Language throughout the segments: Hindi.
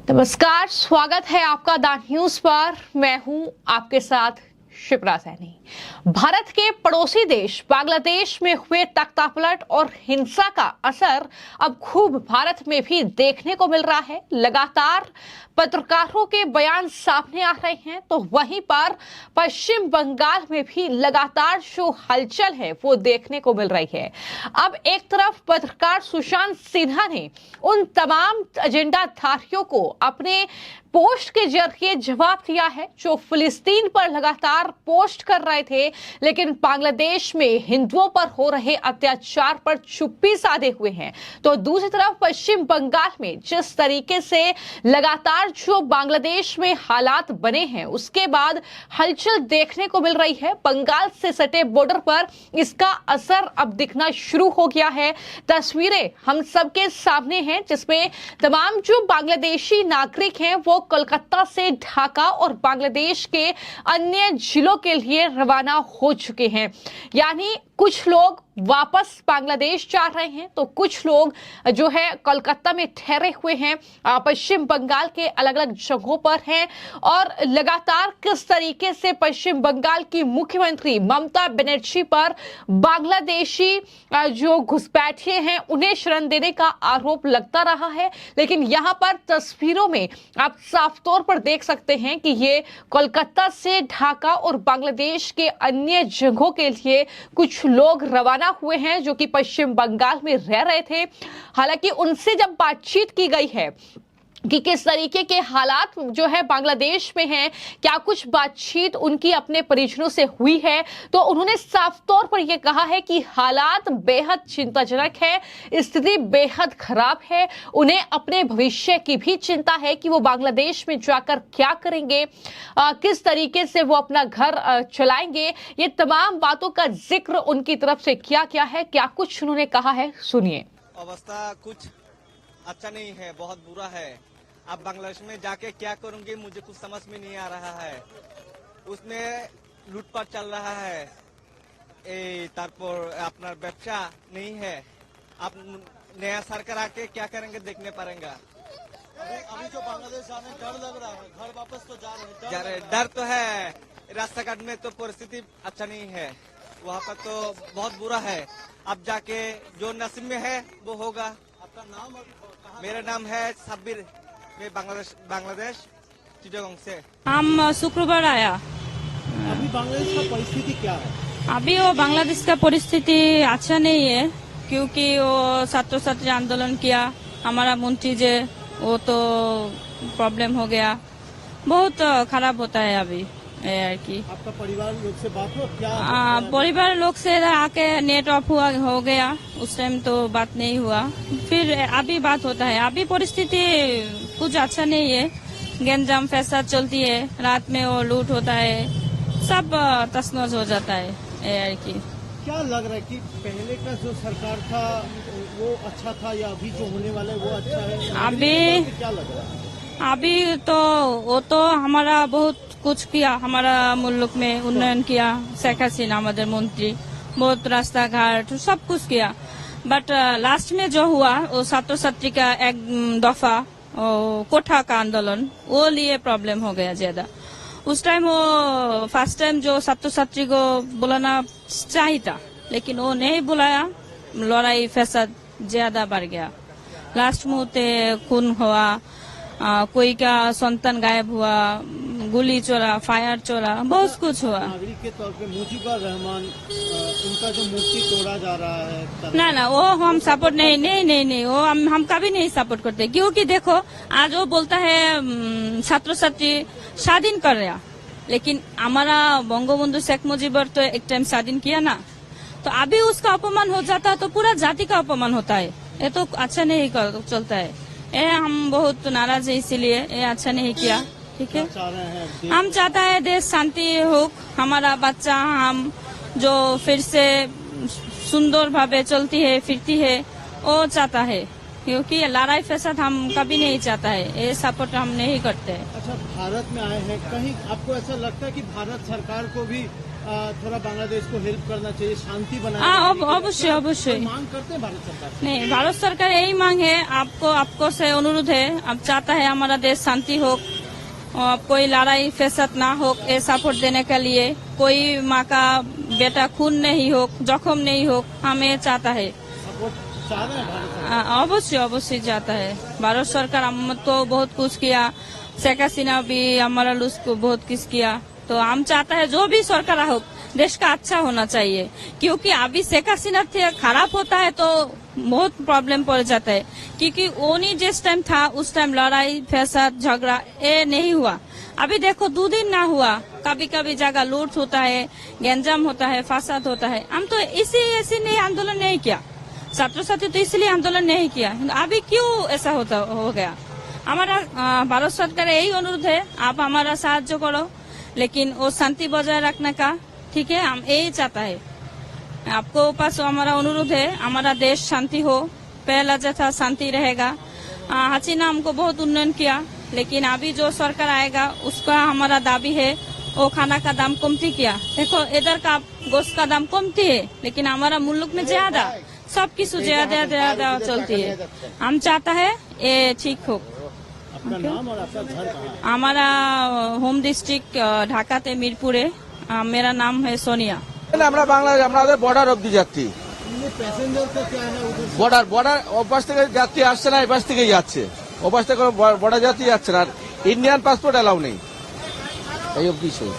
नमस्कार, स्वागत है आपका द न्यूज पर। मैं हूं आपके साथ शिप्रा सैनी। भारत के पड़ोसी देश बांग्लादेश में हुए तख्तापलट और हिंसा का असर अब खूब भारत में भी देखने को मिल रहा है। लगातार पत्रकारों के बयान सामने आ रहे हैं, तो वहीं पर पश्चिम बंगाल में भी लगातार जो हलचल है वो देखने को मिल रही है। अब एक तरफ पत्रकार सुशांत सिन्हा ने उन तमाम एजेंडाधारियों को अपने पोस्ट के जरिए जवाब दिया है जो फिलिस्तीन पर लगातार पोस्ट कर रहे थे, लेकिन बांग्लादेश में हिंदुओं पर हो रहे अत्याचार पर चुप्पी साधे हुए हैं। तो दूसरी तरफ पश्चिम बंगाल में जिस तरीके से लगातार जो बांग्लादेश में हालात बने हैं, उसके बाद हलचल देखने को मिल रही है। बंगाल से सटे बॉर्डर पर इसका असर अब दिखना शुरू हो गया है। तस्वीरें हम सबके सामने हैं जिसमें तमाम जो बांग्लादेशी नागरिक हैं वो कोलकाता से ढाका और बांग्लादेश के अन्य जिलों के लिए रवाना हो चुके हैं। यानी कुछ लोग वापस बांग्लादेश जा रहे हैं, तो कुछ लोग जो है कोलकाता में ठहरे हुए हैं, पश्चिम बंगाल के अलग अलग जगहों पर हैं। और लगातार किस तरीके से पश्चिम बंगाल की मुख्यमंत्री ममता बनर्जी पर बांग्लादेशी जो घुसपैठिए हैं उन्हें शरण देने का आरोप लगता रहा है। लेकिन यहां पर तस्वीरों में आप साफ तौर पर देख सकते हैं कि ये कोलकाता से ढाका और बांग्लादेश के अन्य जगहों के लिए कुछ लोग रवाना हुए हैं जो कि पश्चिम बंगाल में रह रहे थे। हालांकि उनसे जब बातचीत की गई है कि किस तरीके के हालात जो है बांग्लादेश में हैं, क्या कुछ बातचीत उनकी अपने परिजनों से हुई है, तो उन्होंने साफ तौर पर यह कहा है कि हालात बेहद चिंताजनक है, स्थिति बेहद खराब है। उन्हें अपने भविष्य की भी चिंता है कि वो बांग्लादेश में जाकर क्या करेंगे, किस तरीके से वो अपना घर चलाएंगे। ये तमाम बातों का जिक्र उनकी तरफ से किया गया है। क्या कुछ उन्होंने कहा है, सुनिए। अवस्था कुछ अच्छा नहीं है, बहुत बुरा है। अब बांग्लादेश में जाके क्या करूंगी मुझे कुछ समझ में नहीं आ रहा है। उसमें लूटपाट चल रहा है, तारपर अपना व्यवसा नहीं है। अब नया सरकार आके क्या करेंगे देखने पड़ेगा। अभी जो बांग्लादेश जाने डर लग रहा है, घर वापस तो जा रहे हैं, डर तो है। रास्ता घाट में तो परिस्थिति अच्छा नहीं है, वहाँ पर तो बहुत बुरा है। अब जाके जो नसीब में है वो होगा। आपका नाम? मेरा नाम है साबिर, मैं बांग्लादेश चिटागोंग से। हम शुक्रवार आया। अभी बांग्लादेश का परिस्थिति क्या है? अभी वो बांग्लादेश का परिस्थिति अच्छा नहीं है, क्योंकि वो छात्र छात्री आंदोलन किया। हमारा मंत्री जे वो तो प्रॉब्लम हो गया, बहुत खराब होता है अभी की। आपका परिवार लोग से बात हो क्या? परिवार लोग से आके नेट ऑफ हो गया, उस टाइम तो बात नहीं हुआ, फिर अभी बात होता है। अभी परिस्थिति कुछ अच्छा नहीं है, गंजाम फैसाद चलती है, रात में वो लूट होता है, सब तसनस हो जाता है की। क्या लग रहा है कि पहले का जो सरकार था वो अच्छा था या अभी जो होने वाला है वो अच्छा है? अभी क्या लग रहा है? अभी तो वो तो हमारा बहुत कुछ किया, हमारा मुल्क में उन्नयन किया शेख हसीना हमारे मंत्री, बहुत रास्ता घाट सब कुछ किया। बट लास्ट में जो हुआ वो छात्र छात्री का एक दफा कोठा का आंदोलन, वो लिए प्रॉब्लम हो गया ज्यादा। उस टाइम वो फर्स्ट टाइम जो छात्र छात्री को बुलाना चाहिए था, लेकिन वो नहीं बुलाया, लड़ाई फैसाद ज्यादा बढ़ गया। लास्ट मुहूर्ते खून हुआ, कोई का संतान गायब हुआ, गोली चला, फायर चला, बहुत कुछ हुआ। नागरिक के तौर पे मुजीबुर रहमान उनका जो मूर्ति तोड़ा जा रहा है, ना वो हम सपोर्ट नहीं वो हम कभी नहीं सपोर्ट करते, क्योंकि देखो आज वो बोलता है छात्र छात्री स्वाधीन कर रहा, लेकिन हमारा बंगबंधु शेख मुजीबर तो एक टाइम स्वाधीन किया ना, तो अभी उसका अपमान हो जाता है तो पूरा जाति का अपमान होता है। ये तो अच्छा नहीं चलता है, ये हम बहुत नाराज है, इसीलिए ये अच्छा नहीं किया। ठीक है, हम चाहता है देश शांति हो, हमारा बच्चा हम जो फिर से सुंदर भावे चलती है फिरती है वो चाहता है, क्योंकि लड़ाई फैसाद हम कभी नहीं चाहता है, ये सपोर्ट हम नहीं करते। अच्छा, भारत में आए हैं, कहीं आपको ऐसा लगता है कि भारत सरकार को भी थोड़ा बांग्लादेश को हेल्प करना चाहिए, शांति बनाए हाँ, रखने के लिए। अवश्य क्या अवश्य मांग करते हैं भारत सरकार से? नहीं, भारत सरकार यही मांग है, आपको से अनुरोध है, आप चाहता है हमारा देश शांति हो, और कोई लड़ाई फैसद ना हो, ये सपोर्ट देने के लिए, कोई माँ का बेटा खून नहीं हो, जख्म नहीं हो, हमें चाहता है। सपोर्ट चाह रहे हैं भारत सरकार? अवश्य अवश्य चाहता है। भारत सरकार हमको बहुत कुछ किया, शेख हसीना भी हमारा लूस को बहुत कुछ किया, तो हम चाहता है जो भी सरकार हो देश का अच्छा होना चाहिए, क्योंकि अभी शेख हसीना खराब होता है तो बहुत प्रॉब्लम पड़ जाता है, क्योंकि वो नहीं जिस टाइम था उस टाइम लड़ाई फैसद झगड़ा ये नहीं हुआ। अभी देखो 2 दिन ना हुआ, कभी कभी जगह लूट होता है, गंजाम होता है, फसाद होता है। हम तो इसी आंदोलन नहीं किया, छात्र छात्री तो इसलिए आंदोलन नहीं किया, अभी क्यों ऐसा हो गया। हमारा भारत सरकार यही अनुरोध है, आप हमारा साहाଯ୍य करो, लेकिन वो शांति बजाय रखने का, ठीक है, हम यही चाहता है। आपको पास हमारा अनुरोध है, हमारा देश शांति हो, पहला जैसा शांति रहेगा। हसीना हमको बहुत उन्नयन किया, लेकिन अभी जो सरकार आएगा उसका हमारा दाबी है वो खाना का दाम कमती किया। देखो इधर का गोश्त का दाम कमती है, लेकिन हमारा मुल्क में ज्यादा सब किस ज्यादा चलती है। हम चाहता है ये ठीक हो। अपना नाम और आपका घर कहाँ है? हमारा होम डिस्ट्रिक्ट ঢাকাতে মিরপুরে। मेरा नाम है सोनिया। আমরা বাংলাদেশ আমাদের বর্ডার অব্দি যাত্রী, ये पैसेंजर का क्या है उधर से? বর্ডার ওপাশ থেকে যাত্রী আসছে না, এপাশ থেকেই যাচ্ছে, ওপাশ থেকে বর্ডার যাত্রী যাচ্ছে না। আর ইন্ডিয়ান পাসপোর্ট অ্যালাউ নেই, এই অব্দি শেষ।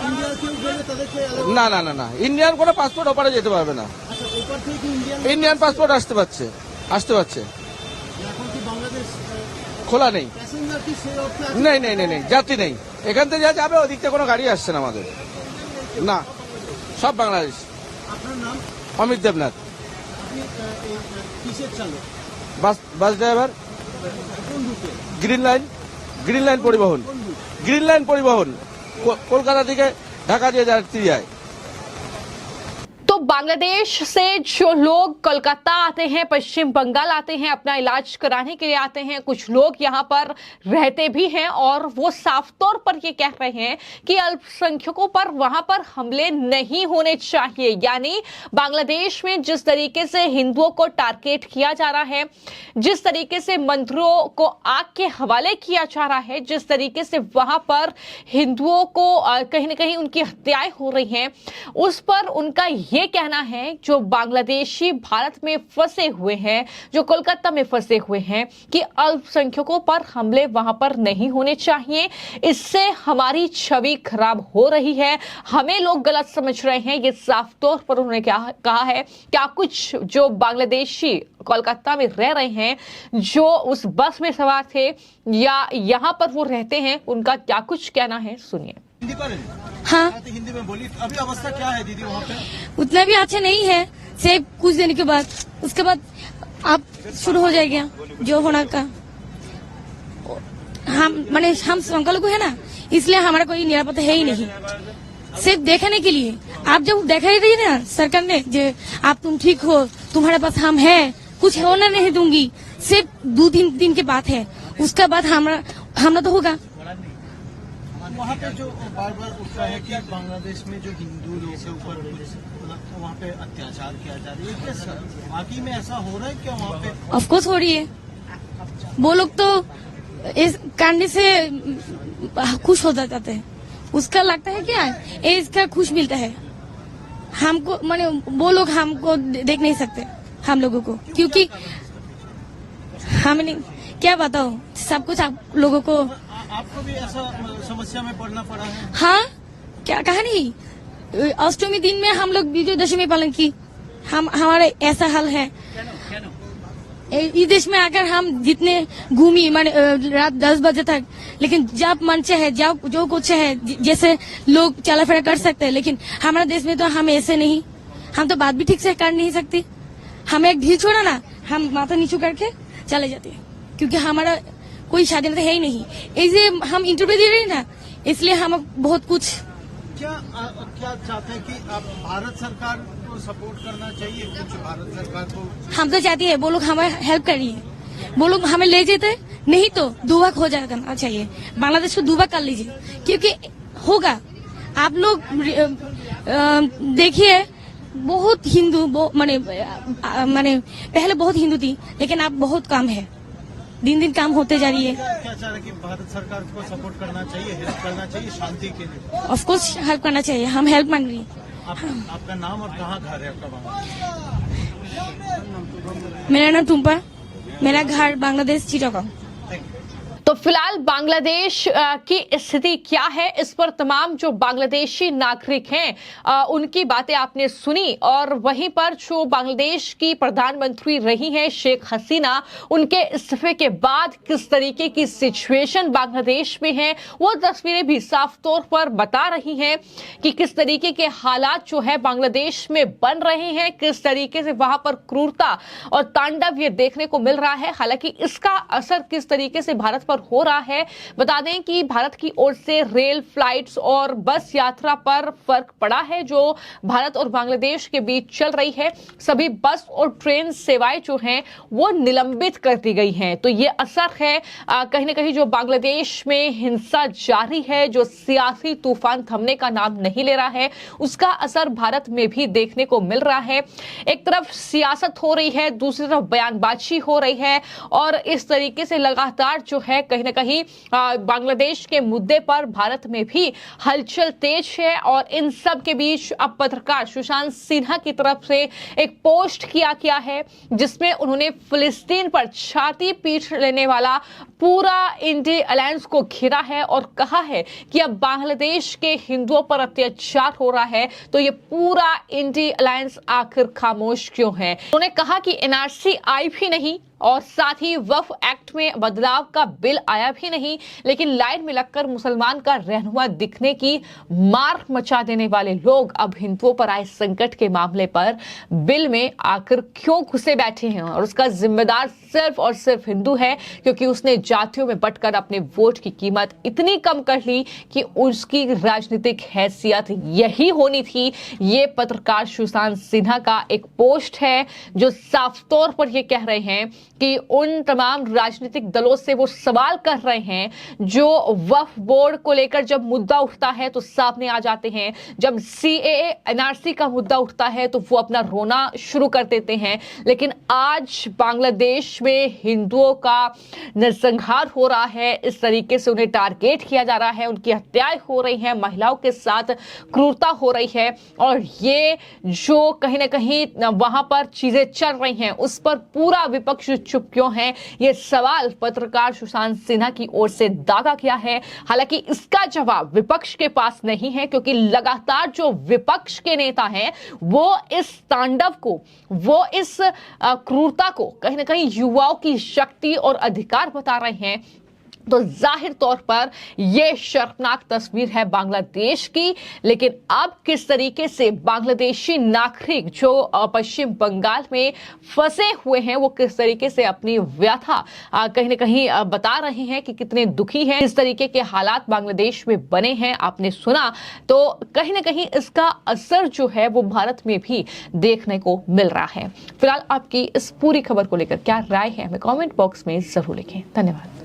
इंडिया के गए তাদেরকে allow- না না না না, ইন্ডিয়ান কোনো পাসপোর্ট ওপারে যেতে পারবে না। আচ্ছা ऊपर থেকে কি ইন্ডিয়ান ইন্ডিয়ান পাসপোর্ট আসতে পারছে। এখন কি বাংলাদেশ খোলা নেই, প্যাসেঞ্জার কি সেই অর্থে আছে? নেই নেই নেই নেই, যাত্রী নেই। এখান থেকে যা যাবে ওদিক থেকে কোনো গাড়ি আসছে না আমাদের, না, সব বাংলাদেশ। আপনার নাম? অমিত দেবনাথ, আপনি কিসের চালক? বাস ড্রাইভার, কোন রুটে? গ্রিন লাইন পরিবহন, গ্রিন লাইন পরিবহন কলকাতা থেকে ঢাকা দিয়ে যাত্রী যায়। तो बांग्लादेश से जो लोग कोलकाता आते हैं, पश्चिम बंगाल आते हैं, अपना इलाज कराने के लिए आते हैं, कुछ लोग यहाँ पर रहते भी हैं और वो साफ तौर पर ये कह रहे हैं कि अल्पसंख्यकों पर वहां पर हमले नहीं होने चाहिए। यानी बांग्लादेश में जिस तरीके से हिंदुओं को टारगेट किया जा रहा है, जिस तरीके से मंदिरों को आग के हवाले किया जा रहा है, जिस तरीके से वहां पर हिंदुओं को कहीं ना कहीं उनकी हत्याएं हो रही हैं, उस पर उनका ये कहना है जो बांग्लादेशी भारत में फंसे हुए हैं, जो कोलकाता में फंसे हुए हैं, कि अल्पसंख्यकों पर हमले वहां पर नहीं होने चाहिए, इससे हमारी छवि खराब हो रही है, हमें लोग गलत समझ रहे हैं। ये साफ तौर पर उन्होंने क्या कहा है। क्या कुछ जो बांग्लादेशी कोलकाता में रह रहे हैं, जो उस बस में सवार थे या यहाँ पर वो रहते हैं, उनका क्या कुछ कहना है, सुनिए। हिंदी करें? हाँ, तो हिंदी में बोली। अभी अवस्था क्या है दीदी वहाँ पे? उतना भी अच्छा नहीं है। सिर्फ कुछ दिन के बाद, उसके बाद आप शुरू हो जाएगा जो होना का। हम संख्यालघु है ना, इसलिए हमारा कोई निरापत्ता है ही नहीं। सिर्फ देखने के लिए आप जब देखा ही रही ना सरकार ने, जो आप तुम ठीक हो, तुम्हारे पास हम है, कुछ होना नहीं दूंगी। सिर्फ 2-3 दिन की बात है, उसका बाद हमारा तो होगा। वहाँ पे जो बार बार उठता है कि बांग्लादेश में जो हिंदू लोगों के ऊपर वहाँ पे अत्याचार किया जा रहा है, क्या वाकई में ऐसा हो रहा है क्या वहाँ पे? ऑफ कोर्स हो रही है। वो लोग तो इस कांड से खुश हो जाते हैं, उसका लगता है क्या ये इसका खुश मिलता है। हमको माने वो लोग हमको देख नहीं सकते, हम लोगों को, क्योंकि हमने क्या बताओ, सब कुछ आप लोगों को। आपको भी ऐसा समस्या में पड़ना पड़ा है? हाँ, क्या कहा नहीं, अष्टमी दिन में हम लोग विजयदशमी पालन की, हमारा ऐसा हाल है। इस देश में आकर हम जितने घूमी माने रात 10 बजे तक, लेकिन जब मन चाहे जो कुछ है, जैसे लोग चला फिरा कर सकते हैं, लेकिन हमारे देश में तो हम ऐसे नहीं। हम तो बात भी ठीक से कर नहीं सकते। हमें एक ढील छोड़ा ना, हम माथा नीचू करके चले जाते हैं, क्योंकि हमारा कोई स्वाधीनता है ही नहीं। ऐसे हम इंटरव्यू दे रहे हैं ना, इसलिए हम बहुत कुछ। क्या चाहते हैं कि आप भारत सरकार को सपोर्ट करना चाहिए? कुछ भारत सरकार को हम तो चाहते हैं वो लोग हमें हेल्प करिए, वो लोग हमें ले जाते, नहीं तो दुआ हो जाना चाहिए। बांग्लादेश को दुआ कर लीजिए, क्योंकि होगा आप लोग देखिए, बहुत हिंदू माने पहले बहुत हिंदू थी, लेकिन अब बहुत कम है, दिन दिन काम होते जा रही है। क्या चाह रहे कि भारत सरकार को सपोर्ट करना चाहिए, हेल्प करना चाहिए शांति के लिए? ऑफ कोर्स हेल्प करना चाहिए, हम हेल्प मांग रही हैं। आपका नाम और कहाँ घर है आपका? मेरा नाम टुम्पा, मेरा घर बांग्लादेश चिटागंग। तो फिलहाल बांग्लादेश की स्थिति क्या है, इस पर तमाम जो बांग्लादेशी नागरिक हैं उनकी बातें आपने सुनी। और वहीं पर जो बांग्लादेश की प्रधानमंत्री रही हैं शेख हसीना, उनके इस्तीफे के बाद किस तरीके की सिचुएशन बांग्लादेश में है, वो तस्वीरें भी साफ तौर पर बता रही हैं कि किस तरीके के हालात जो है बांग्लादेश में बन रहे हैं, किस तरीके से वहां पर क्रूरता और तांडव ये देखने को मिल रहा है। हालांकि इसका असर किस तरीके से भारत हो रहा है, बता दें कि भारत की ओर से रेल फ्लाइट्स और बस यात्रा पर फर्क पड़ा है जो भारत और बांग्लादेश के बीच चल रही है। सभी बस और ट्रेन सेवाएं जो हैं वो निलंबित कर दी गई हैं। तो ये असर है कहीं ना कहीं जो बांग्लादेश में हिंसा जारी है, जो सियासी तूफान थमने का नाम नहीं ले रहा है, उसका असर भारत में भी देखने को मिल रहा है। एक तरफ सियासत हो रही है, दूसरी तरफ बयानबाजी हो रही है और इस तरीके से लगातार जो है कहीं ना कहीं बांग्लादेश के मुद्दे पर भारत में भी हलचल तेज है। और इन सब के बीच अब पत्रकार सुशांत सिन्हा की तरफ से एक पोस्ट किया गया है जिसमें उन्होंने फिलिस्तीन पर छाती पीट लेने वाला पूरा इंडिया अलायंस को घेरा है और कहा है कि अब बांग्लादेश के हिंदुओं पर अत्याचार हो रहा है तो ये पूरा इंडिया अलायंस आखिर खामोश क्यों है। उन्होंने कहा कि एनआरसी आई भी नहीं और साथ ही वक्फ एक्ट में बदलाव का बिल आया भी नहीं, लेकिन लाइन में लगकर मुसलमान का रहनुमा दिखने की मार मचा देने वाले लोग अब हिंदुओं पर आए संकट के मामले पर बिल में आकर क्यों घुसे बैठे हैं। और उसका जिम्मेदार सिर्फ और सिर्फ हिंदू है, क्योंकि उसने जातियों में बंटकर अपने वोट की कीमत इतनी कम कर ली कि उसकी राजनीतिक हैसियत यही होनी थी। ये पत्रकार सुशांत सिन्हा का एक पोस्ट है जो साफ तौर पर यह कह रहे हैं कि उन तमाम राजनीतिक दलों से वो सवाल कर रहे हैं जो वक्फ बोर्ड को लेकर जब मुद्दा उठता है तो सामने आ जाते हैं, जब सीएए एनआरसी का मुद्दा उठता है तो वो अपना रोना शुरू कर देते हैं। लेकिन आज बांग्लादेश में हिंदुओं का नरसंहार हो रहा है, इस तरीके से उन्हें टारगेट किया जा रहा है, उनकी हत्याएं हो रही हैं, महिलाओं के साथ क्रूरता हो रही है और ये जो कहीं ना कहीं वहां पर चीजें चल रही हैं उस पर पूरा विपक्ष चुप क्यों है, ये सवाल पत्रकार सुशांत सिन्हा की ओर से दागा किया है। हालांकि इसका जवाब विपक्ष के पास नहीं है, क्योंकि लगातार जो विपक्ष के नेता हैं वो इस तांडव को, वो इस क्रूरता को कहीं ना कहीं युवाओं की शक्ति और अधिकार बता रहे हैं। तो जाहिर तौर पर यह शर्मनाक तस्वीर है बांग्लादेश की। लेकिन अब किस तरीके से बांग्लादेशी नागरिक जो पश्चिम बंगाल में फंसे हुए हैं वो किस तरीके से अपनी व्यथा कहीं ना कहीं बता रहे हैं कि कितने दुखी हैं, इस तरीके के हालात बांग्लादेश में बने हैं, आपने सुना। तो कहीं ना कहीं इसका असर जो है वो भारत में भी देखने को मिल रहा है। फिलहाल आपकी इस पूरी खबर को लेकर क्या राय है हमें कमेंट बॉक्स में जरूर लिखें। धन्यवाद।